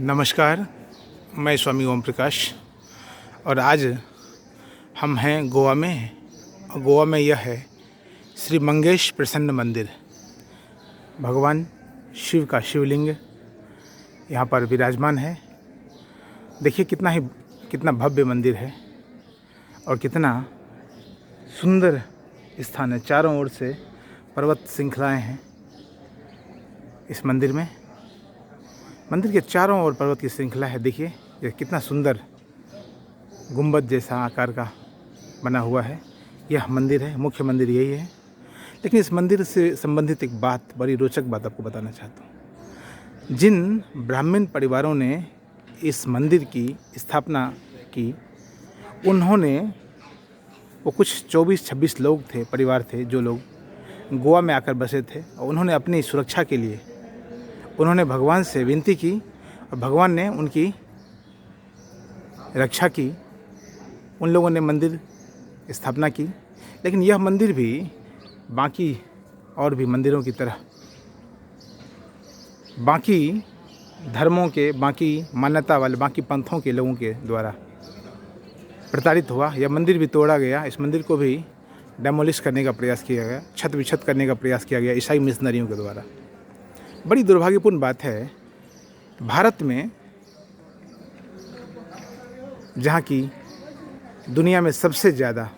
नमस्कार, मैं स्वामी ओम प्रकाश और आज हम हैं गोवा में। और गोवा में यह है श्री मंगेश प्रसन्न मंदिर। भगवान शिव का शिवलिंग यहाँ पर विराजमान है। देखिए कितना भव्य मंदिर है और कितना सुंदर स्थान है। चारों ओर से पर्वत श्रृंखलाएँ हैं इस मंदिर में। मंदिर के चारों ओर पर्वत की श्रृंखला है। देखिए यह कितना सुंदर गुंबद जैसा आकार का बना हुआ है। यह मंदिर है, मुख्य मंदिर यही है। लेकिन इस मंदिर से संबंधित एक बात, बड़ी रोचक बात आपको बताना चाहता हूँ। जिन ब्राह्मण परिवारों ने इस मंदिर की स्थापना की, उन्होंने वो कुछ 24-26 लोग थे, परिवार थे, जो लोग गोवा में आकर बसे थे। और उन्होंने अपनी सुरक्षा के लिए उन्होंने भगवान से विनती की और भगवान ने उनकी रक्षा की। उन लोगों ने मंदिर स्थापना की। लेकिन यह मंदिर भी बाकी और भी मंदिरों की तरह बाकी धर्मों के, बाकी मान्यता वाले, बाकी पंथों के लोगों के द्वारा प्रताड़ित हुआ। यह मंदिर भी तोड़ा गया। इस मंदिर को भी डेमोलिश करने का प्रयास किया गया, छत विछत करने का प्रयास किया गया ईसाई मिशनरियों के द्वारा। बड़ी दुर्भाग्यपूर्ण बात है, भारत में जहाँ की दुनिया में सबसे ज़्यादा,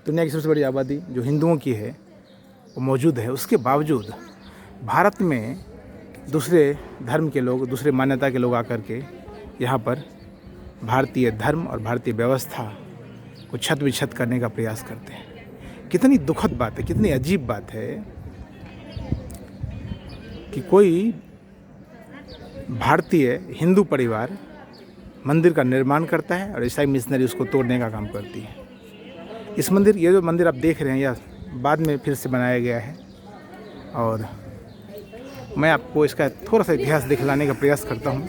दुनिया की सबसे बड़ी आबादी जो हिंदुओं की है वो मौजूद है, उसके बावजूद भारत में दूसरे धर्म के लोग, दूसरे मान्यता के लोग आकर के यहाँ पर भारतीय धर्म और भारतीय व्यवस्था को छत विछत करने का प्रयास करते हैं। कितनी दुखद बात है, कितनी अजीब बात है कि कोई भारतीय हिंदू परिवार मंदिर का निर्माण करता है और ईसाई मिशनरी उसको तोड़ने का काम करती है। ये जो मंदिर आप देख रहे हैं, यह बाद में फिर से बनाया गया है। और मैं आपको इसका थोड़ा सा इतिहास दिखलाने का प्रयास करता हूँ।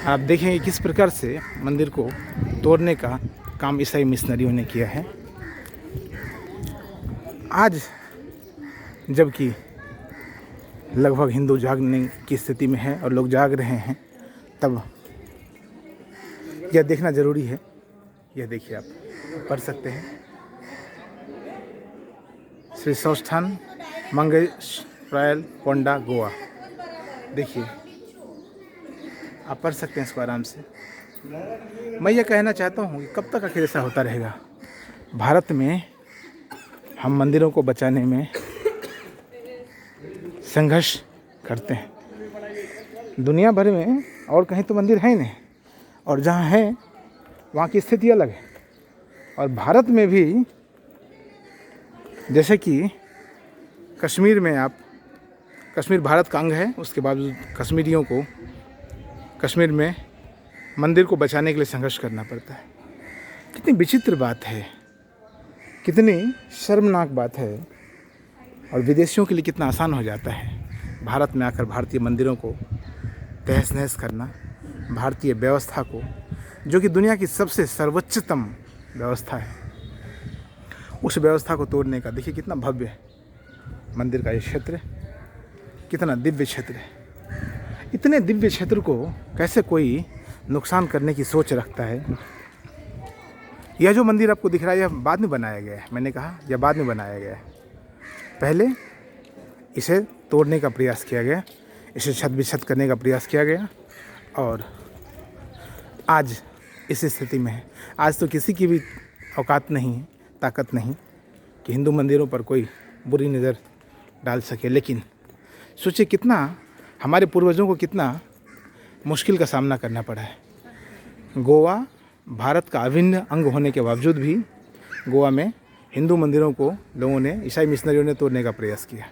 आप देखेंगे किस प्रकार से मंदिर को तोड़ने का काम ईसाई मिशनरियों ने किया है। आज जबकि लगभग हिंदू जागने की स्थिति में है और लोग जाग रहे हैं, तब यह देखना ज़रूरी है। यह देखिए, आप पढ़ सकते हैं, श्री संस्थान मंगेश प्रायल पोंडा गोवा। देखिए, आप पढ़ सकते हैं इसको आराम से। मैं ये कहना चाहता हूँ कि कब तक आखिर ऐसा होता रहेगा। भारत में हम मंदिरों को बचाने में संघर्ष करते हैं। दुनिया भर में और कहीं तो मंदिर है ही नहीं, और जहाँ है वहाँ की स्थिति अलग है। और भारत में भी, जैसे कि कश्मीर में कश्मीर भारत का अंग है, उसके बावजूद कश्मीरियों को कश्मीर में मंदिर को बचाने के लिए संघर्ष करना पड़ता है। कितनी विचित्र बात है, कितनी शर्मनाक बात है। और विदेशियों के लिए कितना आसान हो जाता है भारत में आकर भारतीय मंदिरों को तहस नहस करना, भारतीय व्यवस्था को, जो कि दुनिया की सबसे सर्वोच्चतम व्यवस्था है, उस व्यवस्था को तोड़ने का। देखिए कितना भव्य मंदिर का ये क्षेत्र, कितना दिव्य क्षेत्र है। इतने दिव्य क्षेत्र को कैसे कोई नुकसान करने की सोच रखता है। यह जो मंदिर आपको दिख रहा है, यह बाद में बनाया गया है। मैंने कहा यह बाद में बनाया गया है। पहले इसे तोड़ने का प्रयास किया गया, इसे छत विछत करने का प्रयास किया गया, और आज इस स्थिति में है। आज तो किसी की भी औकात नहीं है, ताकत नहीं कि हिंदू मंदिरों पर कोई बुरी नज़र डाल सके। लेकिन सोचिए कितना हमारे पूर्वजों को कितना मुश्किल का सामना करना पड़ा है। गोवा भारत का अभिन्न अंग होने के बावजूद भी गोवा में हिंदू मंदिरों को लोगों ने, ईसाई मिशनरियों ने तोड़ने का प्रयास किया।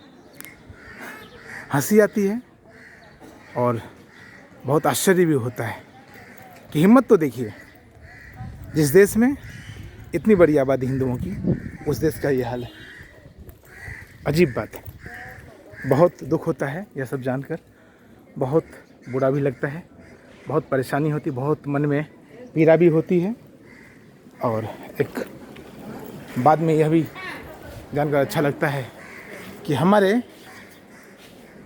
हंसी आती है और बहुत आश्चर्य भी होता है कि हिम्मत तो देखिए, जिस देश में इतनी बड़ी आबादी हिंदुओं की, उस देश का ये हाल है। अजीब बात है। बहुत दुख होता है यह सब जानकर, बहुत बुरा भी लगता है, बहुत परेशानी होती, बहुत मन में पीड़ा भी होती है। और एक बाद में यह भी जानकर अच्छा लगता है कि हमारे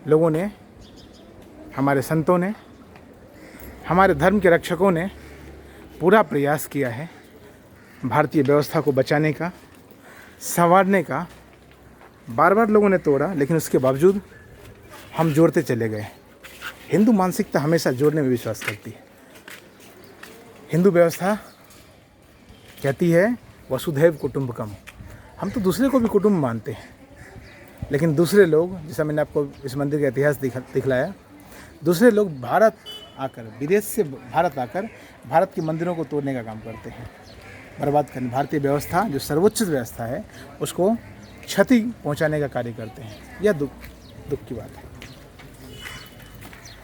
लोगों ने हमारे संतों ने, हमारे धर्म के रक्षकों ने पूरा प्रयास किया है भारतीय व्यवस्था को बचाने का, संवारने का। बार बार लोगों ने तोड़ा, लेकिन उसके बावजूद हम जोड़ते चले गए। हिंदू मानसिकता हमेशा जोड़ने में विश्वास करती है। हिंदू व्यवस्था कहती है वसुधैव कुटुंबकम। हम तो दूसरे को भी कुटुंब मानते हैं, लेकिन दूसरे लोग, जैसा मैंने आपको इस मंदिर का इतिहास दिखलाया, दूसरे लोग भारत आकर, विदेश से भारत आकर भारत के मंदिरों को तोड़ने का काम करते हैं, बर्बाद करने। भारतीय व्यवस्था जो सर्वोच्च व्यवस्था है उसको क्षति पहुंचाने का कार्य करते हैं। यह दुख की बात है।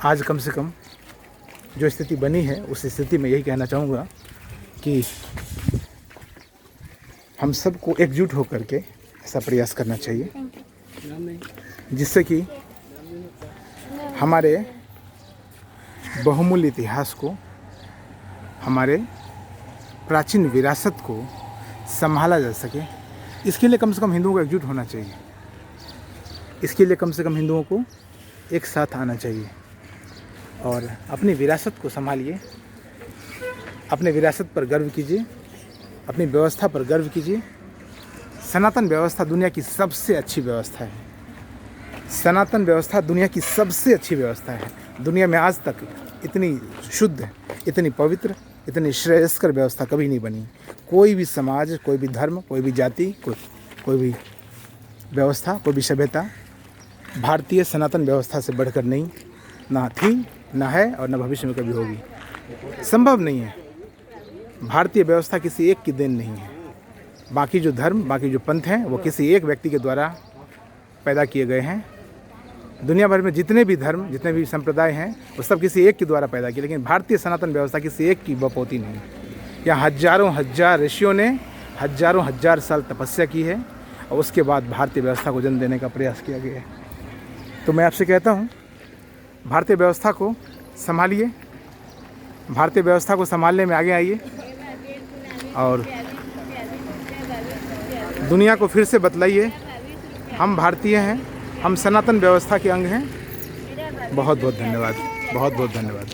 आज कम से कम जो स्थिति बनी है उस स्थिति में यही कहना चाहूँगा कि हम सबको एकजुट होकर के ऐसा प्रयास करना चाहिए जिससे कि हमारे बहुमूल्य इतिहास को, हमारे प्राचीन विरासत को संभाला जा सके। इसके लिए कम से कम हिंदुओं को एकजुट होना चाहिए। इसके लिए कम से कम हिंदुओं को एक साथ आना चाहिए और अपनी विरासत को संभालिए, अपने विरासत पर गर्व कीजिए, अपनी व्यवस्था पर गर्व कीजिए। सनातन व्यवस्था दुनिया की सबसे अच्छी व्यवस्था है। सनातन व्यवस्था दुनिया की सबसे अच्छी व्यवस्था है। दुनिया में आज तक इतनी शुद्ध, इतनी पवित्र, इतनी श्रेयस्कर व्यवस्था कभी नहीं बनी। कोई भी समाज, कोई भी धर्म, कोई भी जाति, कोई भी व्यवस्था, कोई भी सभ्यता भारतीय सनातन व्यवस्था से बढ़कर नहीं, ना थी, ना है और ना भविष्य में कभी होगी। संभव नहीं है। भारतीय व्यवस्था किसी एक की देन नहीं है। बाकी जो धर्म, बाकी जो पंथ हैं वो किसी एक व्यक्ति के द्वारा पैदा किए गए हैं। दुनिया भर में जितने भी धर्म, जितने भी संप्रदाय हैं वो सब किसी एक के द्वारा पैदा किए, लेकिन भारतीय सनातन व्यवस्था किसी एक की बपौती नहीं। यहाँ हजारों हजार ऋषियों ने हजारों हजार साल तपस्या की है और उसके बाद भारतीय व्यवस्था को जन्म देने का प्रयास किया गया है। तो मैं आपसे कहता हूँ, भारतीय व्यवस्था को संभालिए, भारतीय व्यवस्था को संभालने में आगे आइए और दुनिया को फिर से बतलाइए हम भारतीय हैं, हम सनातन व्यवस्था के अंग हैं। बहुत बहुत धन्यवाद, बहुत बहुत धन्यवाद।